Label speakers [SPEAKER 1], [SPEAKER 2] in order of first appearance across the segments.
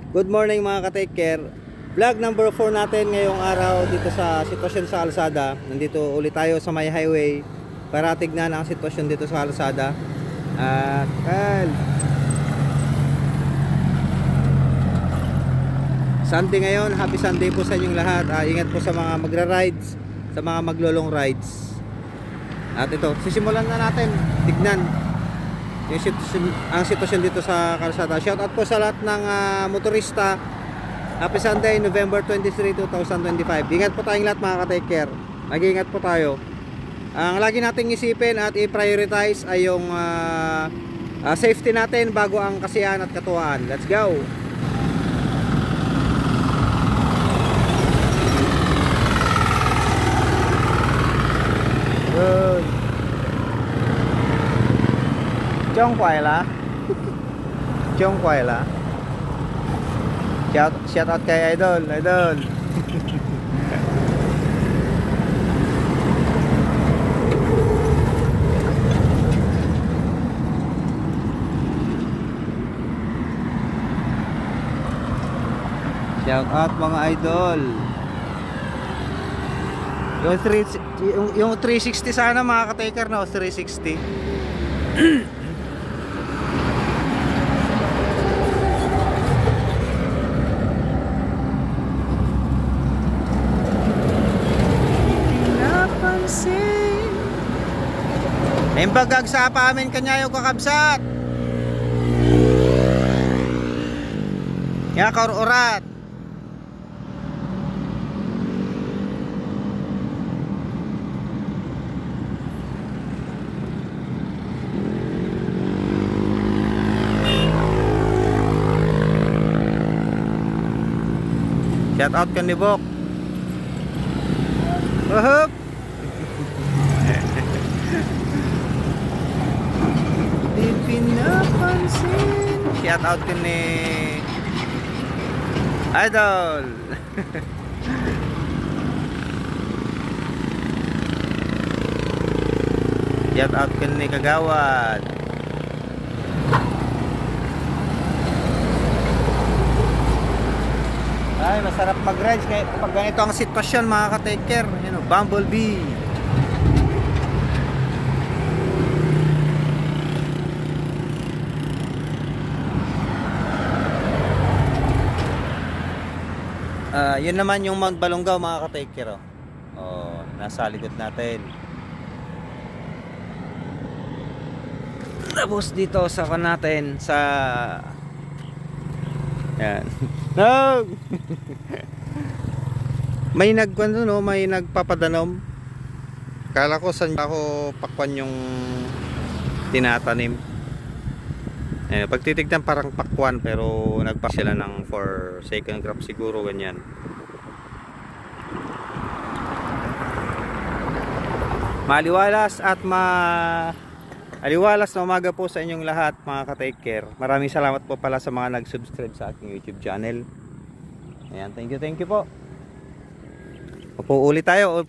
[SPEAKER 1] Good morning mga ka-take care. Vlog number 4 natin ngayong araw dito sa sitwasyon sa kalsada. Nandito ulit tayo sa may highway para tignan ang sitwasyon dito sa kalsada. At Sunday ngayon, happy Sunday po sa inyong lahat. Ingat po sa mga magra-rides, sa mga maglo-long rides. At ito, sisimulan na natin tignan ang sitwasyon dito sa kalsada. Shout out po sa lahat ng motorista. Happy Sunday, November 23, 2025. Ingat po tayong lahat mga ka-take care. Mag-ingat po tayo. Ang lagi nating isipin at i-prioritize ay yung safety natin bago ang kasiyahan at katuwaan. Let's go! Good. 中拐啦 中拐啦 shout out kay idol shout out mga idol. Yung 360 sana mga ka-taker, no? 360 yung bagagsa pa amin kanya yung kakabsat ya kaururat shout out kan Nibok. Wahop. Di pinapansin. Shout out kan ni idol. Shout out kan ni Kagawad. Ay, masarap mag-rides kapag ganito ang sitwasyon mga ka-take care. You know, Bumblebee. Yun naman yung Mount Balongaw mga ka-take care. Oh, nasa likod natin. Tapos dito sa natin sa yan. No! May may nagpapadanom. Kala ko saan ako pakwan yung tinatanim. Pag titignan parang pakwan pero nagpak sila ng for second crop siguro ganyan. Maliwalas at aliwalas na umaga po sa inyong lahat mga ka-take care. Maraming salamat po pala sa mga nag-subscribe sa aking YouTube channel. Ayan, thank you po. Upo ulit tayo.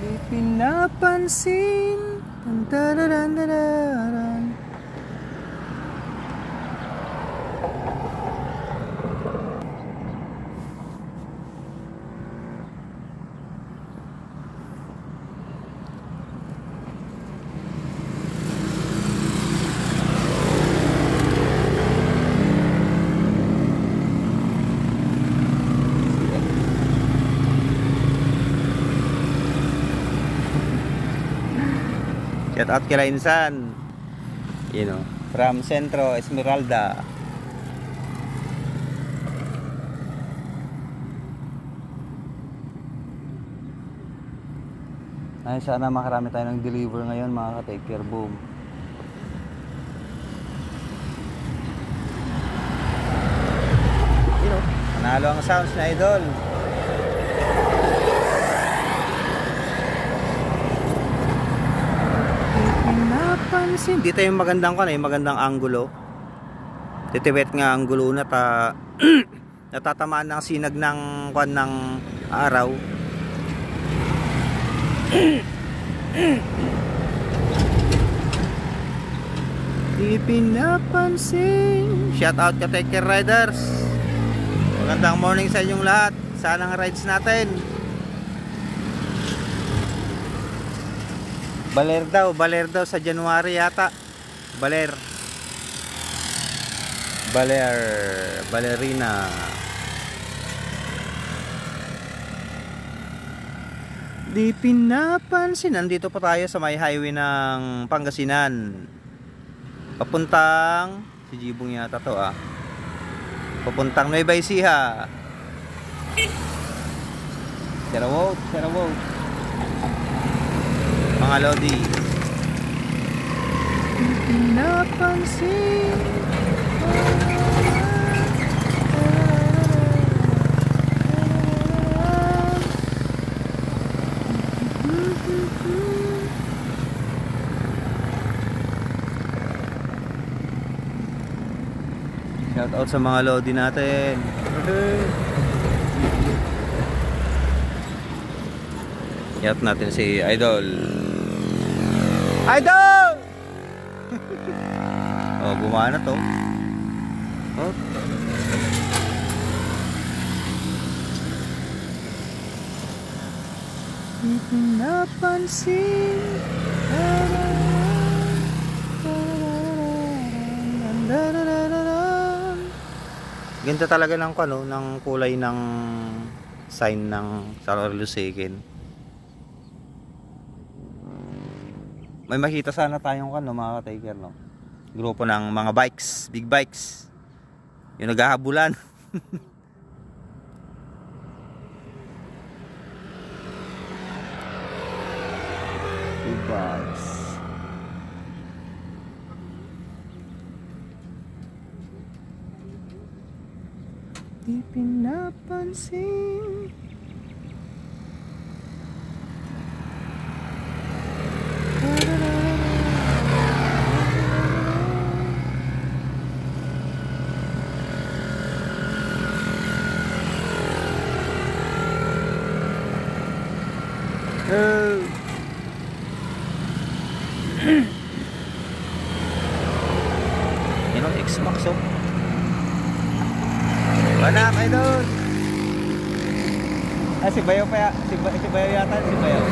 [SPEAKER 1] Di pinapansin. Shout out kila Insan, you know, from Centro Esmeralda. Ay, sana makarami tayo ng deliver ngayon mga ka-take care. Boom. You know, panalo ang sounds na idol. Dito yung magandang magandang anggulo. Titibet nga anggulo na natatamaan ng sinag ng araw. Di pinapansin. Shout out ka Take Care Riders. Magandang morning sa inyong lahat. Sana ang rides natin. Baler daw sa January yata. Balerina. Di pinapansin. Nandito pa tayo sa may highway ng Pangasinan. Papuntang si Jibong yata to papuntang Nueva Ecija. Sarawot mga lodi. Pinapansin. Shout out sa mga lodi natin. Shout natin si Idol. Oh, gumana to. Oh. Pinapansin. Ganda talaga ng ng kulay ng sign ng Sarolusekin. May makita sana tayong mga ka-taker, no? Grupo ng mga bikes, big bikes. Yung naghahabulan. Big bikes. Di pinapansin. Yan ang X-Max, oh. Anak, Idol. Si Bayo pa si Bayo yata, si Bayo.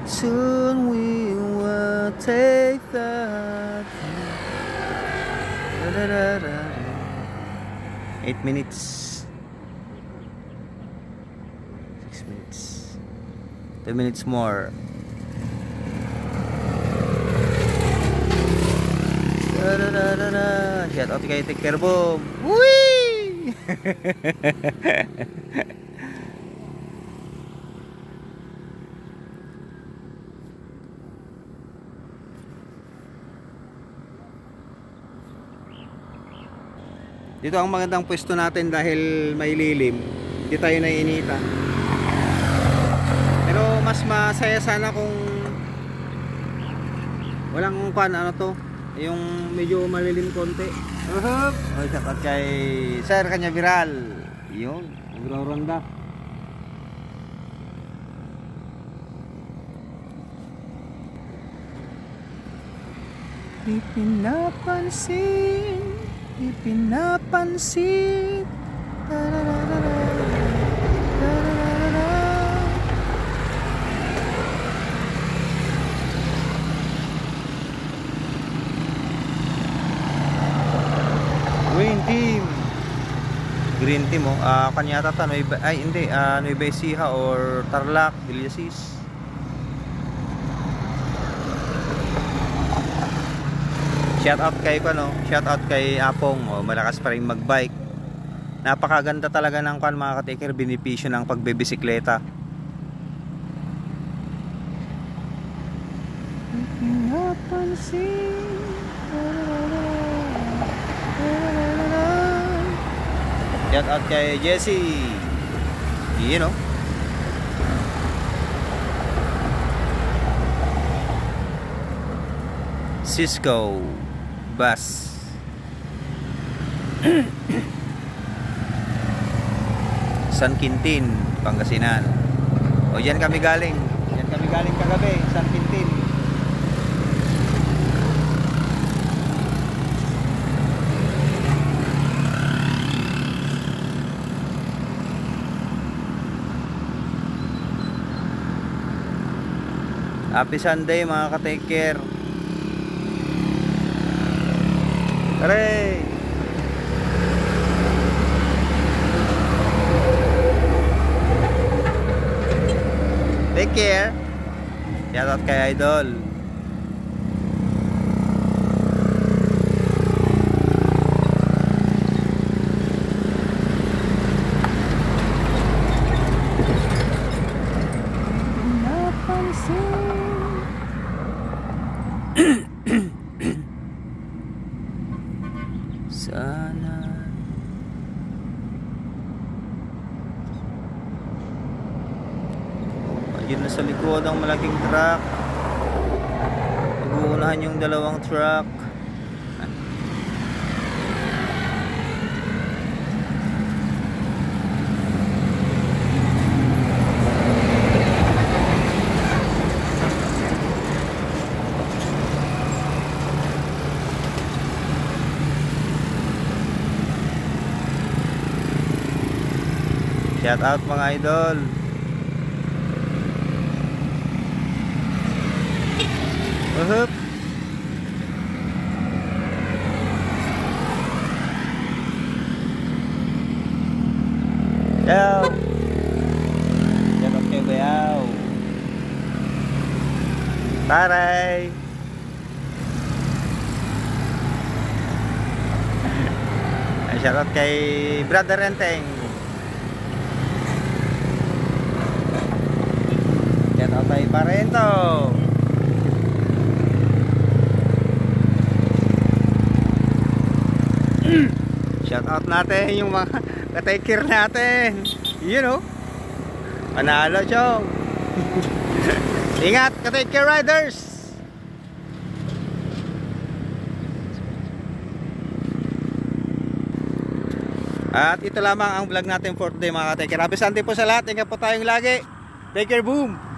[SPEAKER 1] Soon we will take that. 8 minutes. 6 minutes. 2 minutes more. Shout out kay Take Care Boom. Whee! Dito ang magandang pwesto natin dahil may lilim. Hindi tayo naiinita. Pero mas masaya sana kung walang yung medyo malilim konti. Oh, shout out kay Sir Kanya Viral. Yun, nagro-ronda. Di pinapansin. Di pinapansin. Green team kanya tata Nueva Ecija or Tarlac, Villasis. Shout out kay Apong, malakas pa rin magbike. Napakaganda talaga ng mga ka-taker, benepisyo ng pagbebisikleta. Shout out kay Jessie. You know. Cisco bus. San Quintin, Pangasinan. O yan kami galing. Yan kami galing kagabi, San Quintin. Happy Sunday mga ka-take care. Hooray! Take care. Shoutout kay Idol. Sana ayun na sa likod ang malaking truck. Mag-uunahan yung dalawang truck. Shout out mga idol. Uhup. Yaw. Shout out kay Bayaw. Taray. Shout out kay Brother Enteng. Kay Parento. Shout out natin yung mga ka-take care natin. You know, panalo show. Ingat ka-take care riders. At ito lamang ang vlog natin for today mga ka-take care. Happy Sunday po sa lahat. Ingat po tayong lagi. Take care, boom.